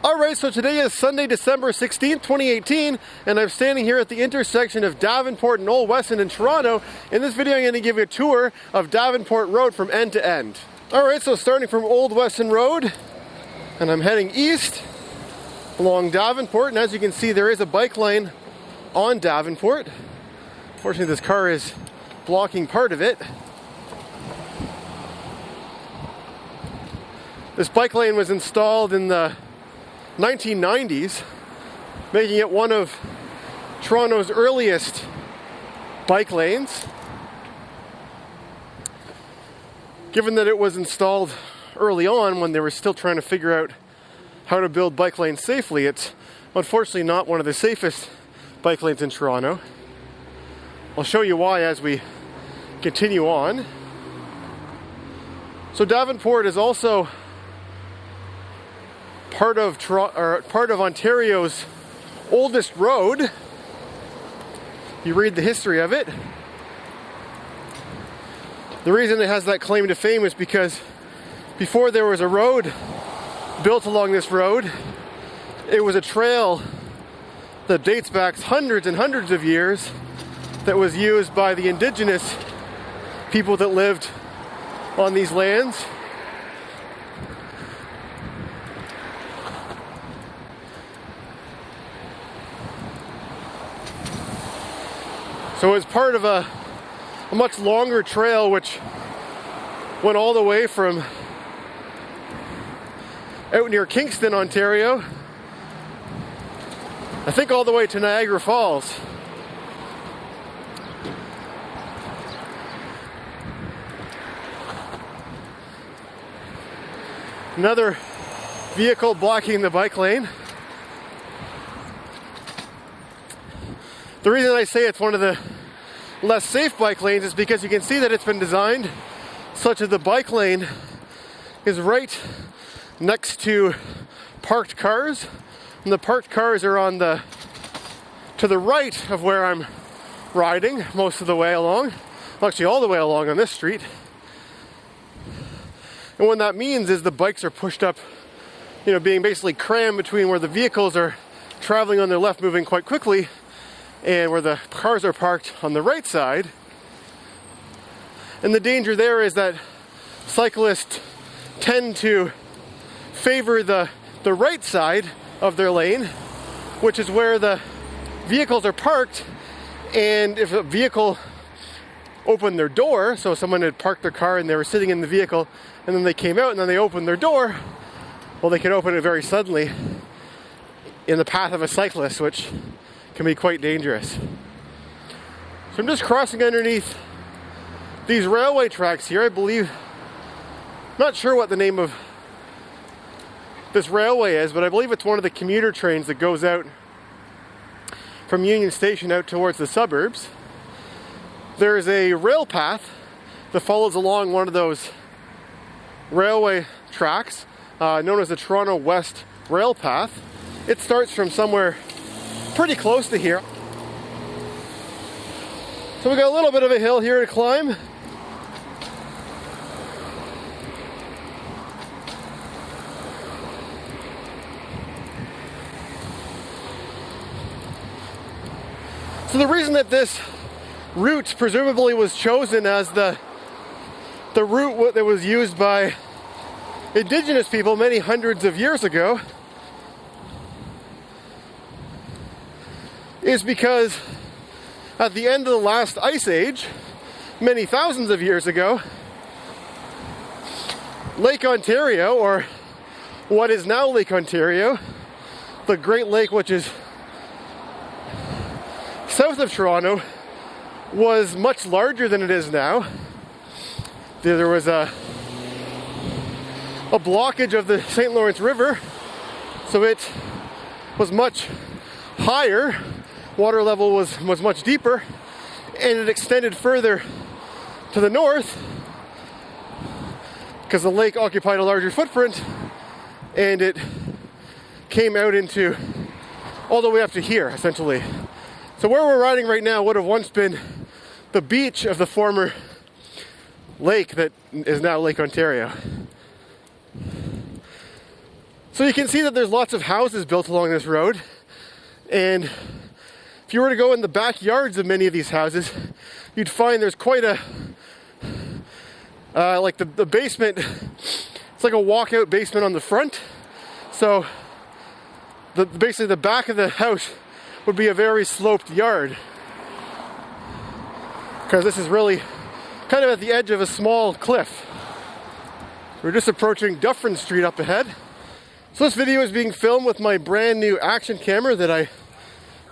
Alright, so today is Sunday, December 16th, 2018, and I'm standing here at the intersection of Davenport and Old Weston in Toronto. In this video, I'm going to give you a tour of Davenport Road from end to end. Alright, so starting from Old Weston Road, and I'm heading east along Davenport, and as you can see, there is a bike lane on Davenport. Fortunately, this car is blocking part of it. This bike lane was installed in the 1990s, making it one of Toronto's earliest bike lanes. Given that it was installed early on when they were still trying to figure out how to build bike lanes safely, it's unfortunately not one of the safest bike lanes in Toronto. I'll show you why as we continue on. So Davenport is also part of Ontario's oldest road. You read the history of it. The reason it has that claim to fame is because before there was a road built along this road, it was a trail that dates back hundreds and hundreds of years that was used by the indigenous people that lived on these lands. So it's part of a much longer trail which went all the way from out near Kingston, Ontario, I think all the way to Niagara Falls. Another vehicle blocking the bike lane. The reason I say it's one of the less safe bike lanes is because you can see that it's been designed such that the bike lane is right next to parked cars, and the parked cars are to the right of where I'm riding most of the way along, actually all the way along on this street. And what that means is the bikes are pushed up, being basically crammed between where the vehicles are traveling on their left, moving quite quickly, and where the cars are parked on the right side. And the danger there is that cyclists tend to favor the right side of their lane, which is where the vehicles are parked. And if a vehicle opened their door, so someone had parked their car and they were sitting in the vehicle, and then they came out and then they opened their door, well, they can open it very suddenly in the path of a cyclist, which can be quite dangerous. So I'm just crossing underneath these railway tracks here. I believe, not sure what the name of this railway is, but I believe it's one of the commuter trains that goes out from Union Station out towards the suburbs. There's a rail path that follows along one of those railway tracks, known as the Toronto West Rail Path. It starts from somewhere pretty close to here. So we got a little bit of a hill here to climb. So the reason that this route presumably was chosen as the route that was used by indigenous people many hundreds of years ago is because at the end of the last ice age, many thousands of years ago, Lake Ontario, or what is now Lake Ontario, the Great Lake which is south of Toronto, was much larger than it is now. There was a blockage of the St. Lawrence River, so it was much higher. Water level was much deeper, and it extended further to the north because the lake occupied a larger footprint, and it came out into all the way up to here, essentially. So where we're riding right now would have once been the beach of the former lake that is now Lake Ontario. So you can see that there's lots of houses built along this road, and if you were to go in the backyards of many of these houses, you'd find there's quite a, like the basement, it's like a walkout basement on the front. So basically the back of the house would be a very sloped yard, because this is really kind of at the edge of a small cliff. We're just approaching Dufferin Street up ahead. So this video is being filmed with my brand new action camera that I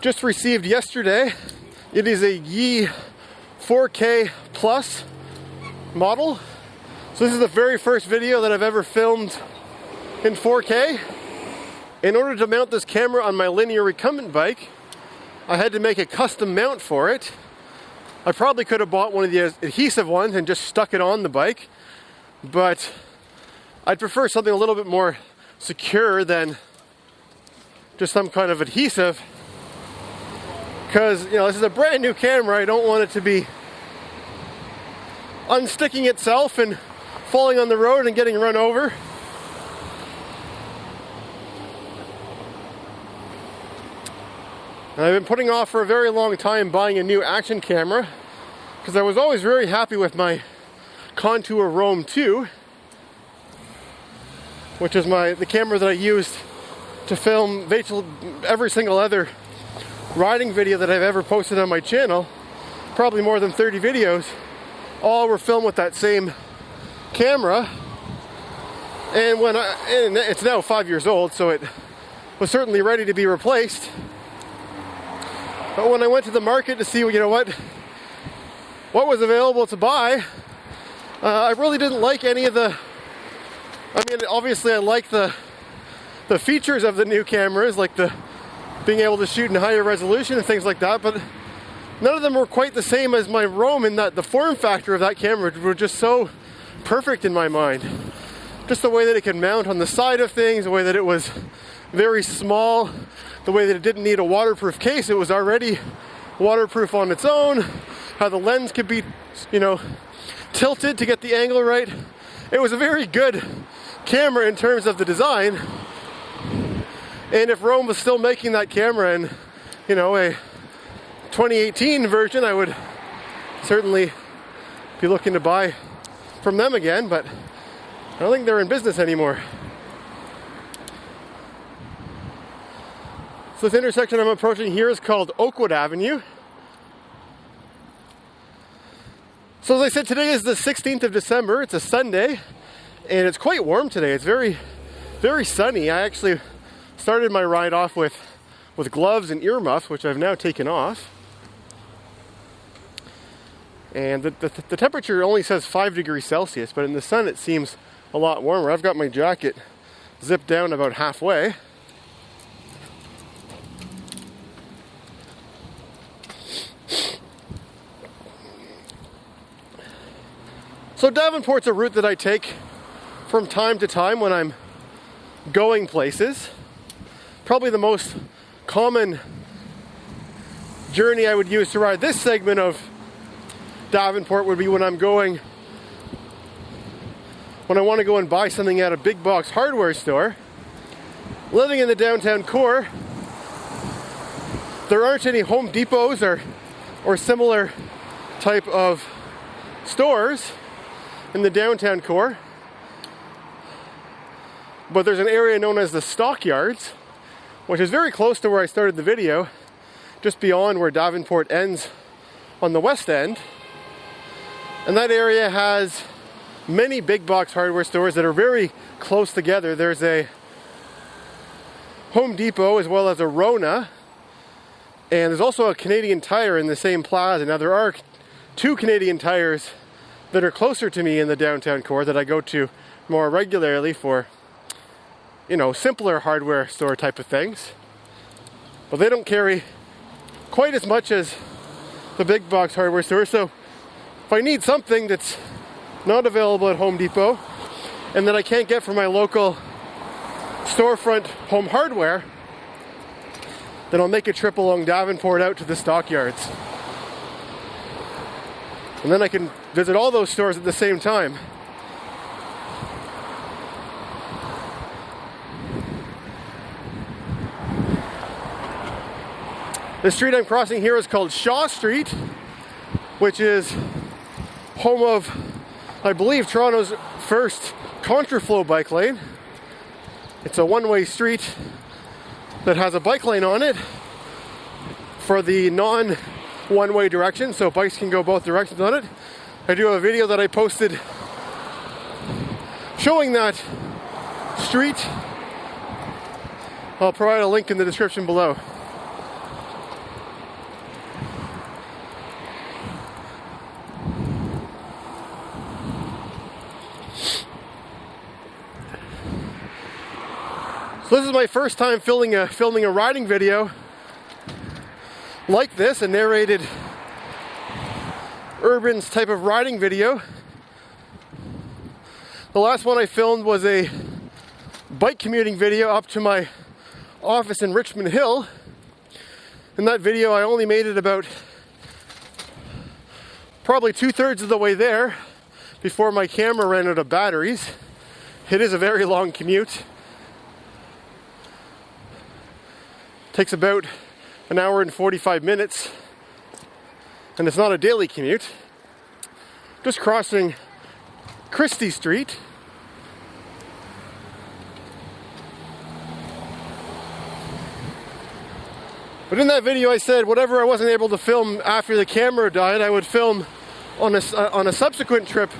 just received yesterday. It is a Yi 4K Plus model. So this is the very first video that I've ever filmed in 4K. In order to mount this camera on my Linear Recumbent Bike, I had to make a custom mount for it. I probably could have bought one of the adhesive ones and just stuck it on the bike, but I'd prefer something a little bit more secure than just some kind of adhesive, because this is a brand new camera. I don't want it to be unsticking itself and falling on the road and getting run over. And I've been putting off for a very long time buying a new action camera, because I was always very happy with my Contour Roam 2, which is the camera that I used to film every single other riding video that I've ever posted on my channel. Probably more than 30 videos. All were filmed with that same camera. And it's now 5 years old, so it was certainly ready to be replaced. But when I went to the market to see, what was available to buy, I really didn't like any of the. Obviously I like the features of the new cameras, like being able to shoot in higher resolution and things like that, but none of them were quite the same as my Roam, in that the form factor of that camera were just so perfect in my mind. Just the way that it could mount on the side of things, the way that it was very small, the way that it didn't need a waterproof case, it was already waterproof on its own, how the lens could be, tilted to get the angle right. It was a very good camera in terms of the design. And if Roam was still making that camera in, a 2018 version, I would certainly be looking to buy from them again, but I don't think they're in business anymore. So this intersection I'm approaching here is called Oakwood Avenue. So as I said, today is the 16th of December. It's a Sunday, and it's quite warm today. It's very, very sunny. I actually started my ride off with gloves and earmuffs, which I've now taken off. And the temperature only says 5 degrees Celsius, but in the sun it seems a lot warmer. I've got my jacket zipped down about halfway. So Davenport's a route that I take from time to time when I'm going places. Probably the most common journey I would use to ride this segment of Davenport would be when I want to go and buy something at a big box hardware store. Living in the downtown core, there aren't any Home Depots or similar type of stores in the downtown core, but there's an area known as the Stockyards, which is very close to where I started the video, just beyond where Davenport ends on the west end. And that area has many big box hardware stores that are very close together. There's a Home Depot as well as a Rona, and there's also a Canadian Tire in the same plaza. Now there are 2 Canadian Tires that are closer to me in the downtown core that I go to more regularly for, simpler hardware store type of things. But they don't carry quite as much as the big box hardware store. So if I need something that's not available at Home Depot and that I can't get from my local storefront home hardware, then I'll make a trip along Davenport out to the Stockyards. And then I can visit all those stores at the same time. The street I'm crossing here is called Shaw Street, which is home of, I believe, Toronto's first contraflow bike lane. It's a one-way street that has a bike lane on it for the non-one-way direction, so bikes can go both directions on it. I do have a video that I posted showing that street. I'll provide a link in the description below. So this is my first time filming a riding video like this, a narrated urban type of riding video. The last one I filmed was a bike commuting video up to my office in Richmond Hill. In that video I only made it about probably 2/3 of the way there before my camera ran out of batteries. It is a very long commute. Takes about an hour and 45 minutes, and it's not a daily commute. Just crossing Christie Street. But in that video I said whatever I wasn't able to film after the camera died, I would film on a subsequent trip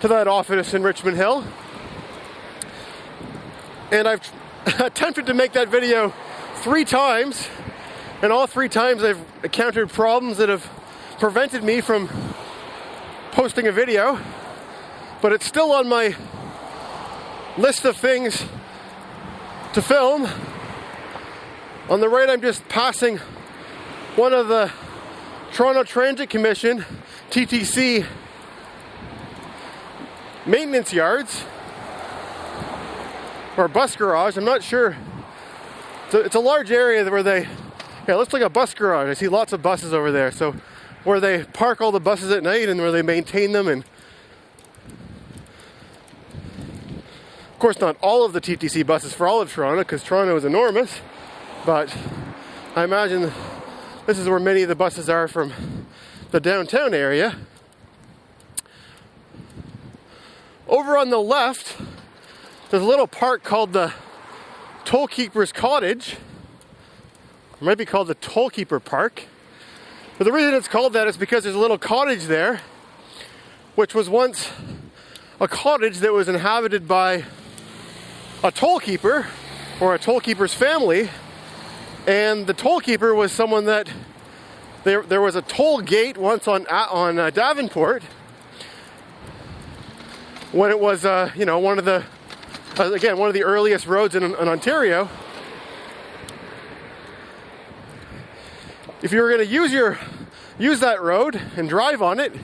to that office in Richmond Hill. And I've attempted to make that video 3 times, and all 3 times I've encountered problems that have prevented me from posting a video. But it's still on my list of things to film. On the right I'm just passing one of the Toronto Transit Commission, TTC, maintenance yards, or bus garage, I'm not sure. It's a large area where it looks like a bus garage. I see lots of buses over there. So where they park all the buses at night and where they maintain them. And of course not all of the TTC buses for all of Toronto, because Toronto is enormous. But I imagine this is where many of the buses are from the downtown area. Over on the left, there's a little park called the Tollkeeper's Cottage. It might be called the Tollkeeper Park. But the reason it's called that is because there's a little cottage there, which was once a cottage that was inhabited by a tollkeeper or a tollkeeper's family. And the tollkeeper was someone that there was a toll gate once on Davenport, when it was one of the earliest roads in Ontario. If you were going to use that road and drive on it,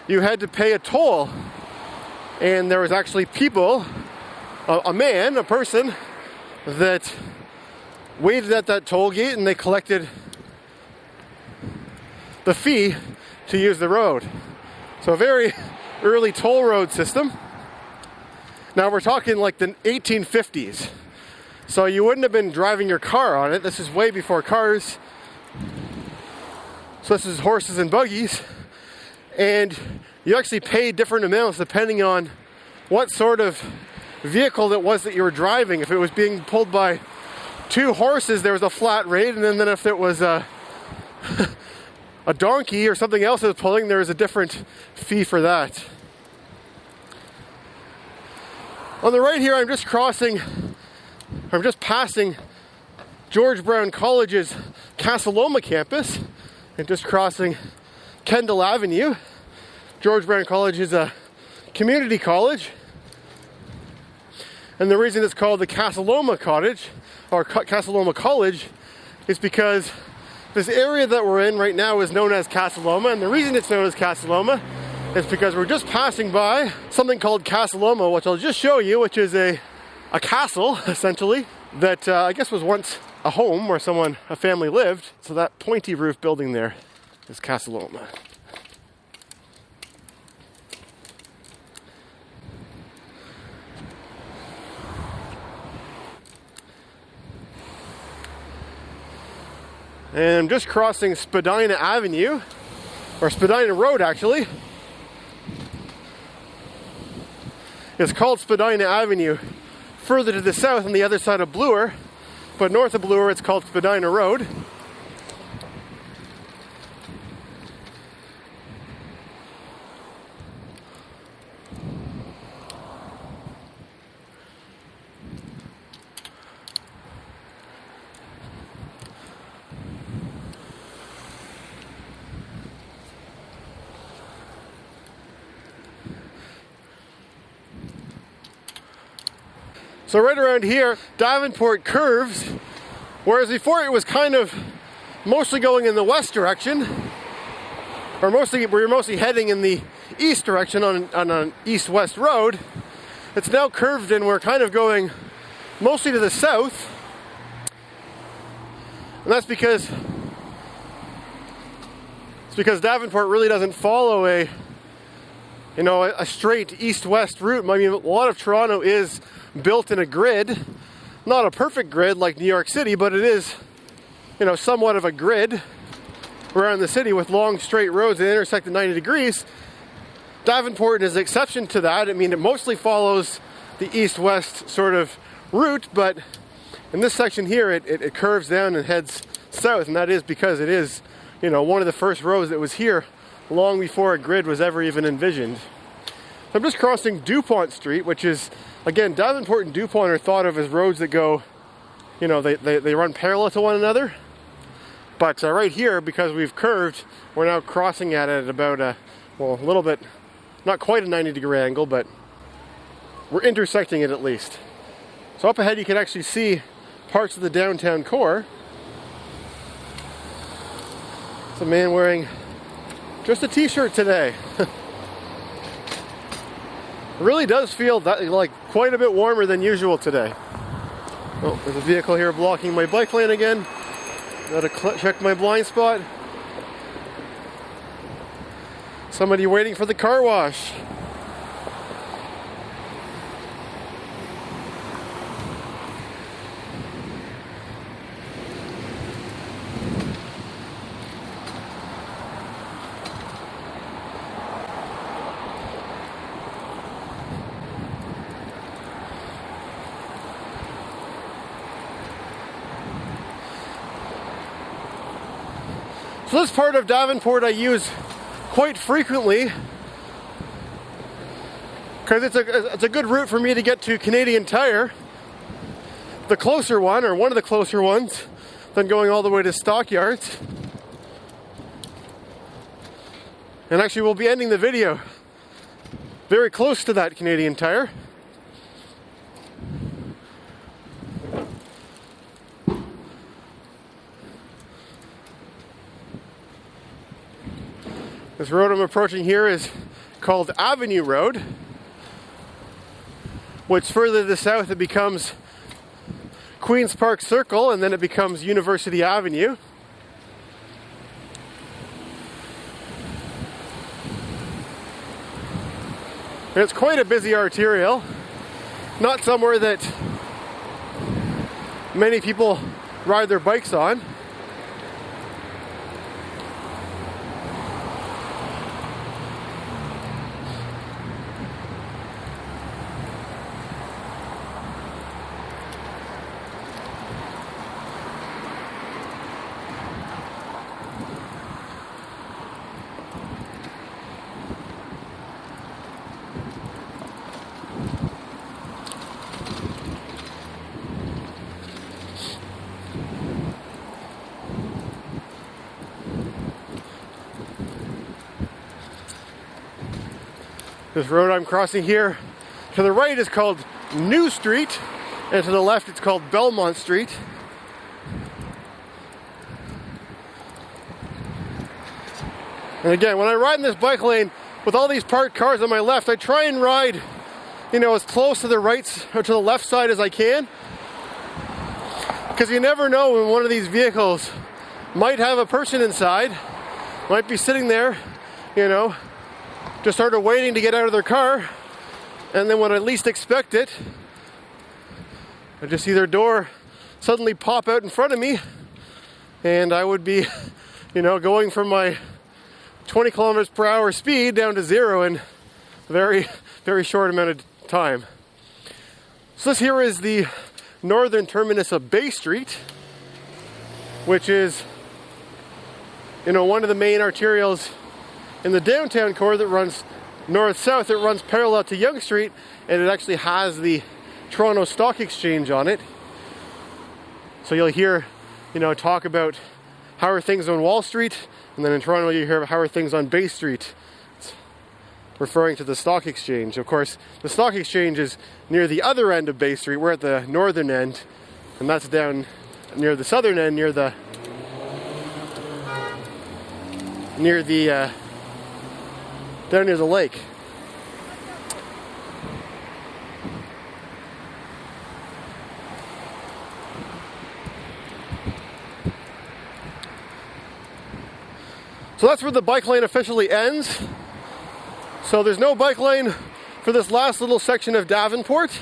you had to pay a toll. And there was actually people, a person that waited at that toll gate, and they collected the fee to use the road. So a very early toll road system. Now we're talking like the 1850s. So you wouldn't have been driving your car on it. This is way before cars. So this is horses and buggies. And you actually paid different amounts depending on what sort of vehicle it was that you were driving. If it was being pulled by 2 horses, there was a flat rate, and then if it was a donkey or something else that was pulling, there was a different fee for that. On the right here, I'm just passing George Brown College's Casaloma campus, and just crossing Kendall Avenue. George Brown College is a community college, and the reason it's called the Casaloma Cottage, or Casaloma College, is because this area that we're in right now is known as Casaloma, and the reason it's known as Casaloma is because we're just passing by something called Casaloma, which I'll just show you, which is a castle, essentially, that I guess was once a home where a family lived. So that pointy roof building there is Casaloma. And I'm just crossing Spadina Avenue, or Spadina Road actually. It's called Spadina Avenue further to the south on the other side of Bloor, but north of Bloor it's called Spadina Road. So right around here, Davenport curves, whereas before it was kind of mostly going in the west direction, or we were mostly heading in the east direction on an east-west road. It's now curved and we're kind of going mostly to the south. And that's because Davenport really doesn't follow a straight east-west route. I mean, a lot of Toronto is built in a grid, not a perfect grid like New York City, but it is, somewhat of a grid around the city with long straight roads that intersect at 90 degrees. Davenport is an exception to that. I mean, it mostly follows the east-west sort of route, but in this section here, it curves down and heads south, and that is because it is, one of the first roads that was here long before a grid was ever even envisioned. So I'm just crossing DuPont Street, which is, again, Davenport and DuPont are thought of as roads that go, they run parallel to one another. But right here, because we've curved, we're now crossing at it at about a little bit, not quite a 90-degree angle, but we're intersecting it at least. So up ahead you can actually see parts of the downtown core. It's a man wearing just a t-shirt today. It really does feel like quite a bit warmer than usual today. Oh, there's a vehicle here blocking my bike lane again. Gotta check my blind spot. Somebody waiting for the car wash. So this part of Davenport I use quite frequently because it's a good route for me to get to Canadian Tire, the closer one, or one of the closer ones, than going all the way to Stockyards. And actually we'll be ending the video very close to that Canadian Tire. This road I'm approaching here is called Avenue Road, which further to the south it becomes Queen's Park Circle, and then it becomes University Avenue. And it's quite a busy arterial, not somewhere that many people ride their bikes on. This road I'm crossing here to the right is called New Street, and to the left it's called Belmont Street. And again, when I ride in this bike lane with all these parked cars on my left, I try and ride, as close to the right or to the left side as I can, because you never know when one of these vehicles might have a person inside, might be sitting there, just sort of waiting to get out of their car, and then when I least expect it, I just see their door suddenly pop out in front of me, and I would be, you know, going from my 20 kilometers per hour speed down to 0 in a very, very short amount of time. So this here is the northern terminus of Bay Street, which is, you know, one of the main arterials in the downtown core that runs north-south. It runs parallel to Yonge Street, and it actually has the Toronto Stock Exchange on it. So you'll hear, you know, talk about how are things on Wall Street, and then in Toronto you hear how are things on Bay Street. It's referring to the Stock Exchange. Of course, the Stock Exchange is near the other end of Bay Street. We're at the northern end, and that's down near the southern end, near the down near the lake. So that's where the bike lane officially ends. So there's no bike lane for this last little section of Davenport.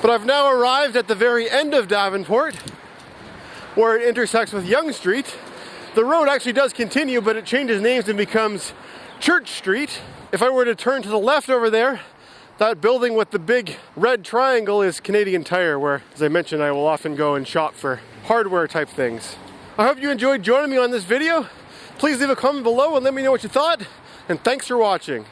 But I've now arrived at the very end of Davenport, where it intersects with Yonge Street. The road actually does continue, but it changes names and becomes Church Street. If I were to turn to the left over there, that building with the big red triangle is Canadian Tire, where, as I mentioned, I will often go and shop for hardware type things. I hope you enjoyed joining me on this video. Please leave a comment below and let me know what you thought, and thanks for watching.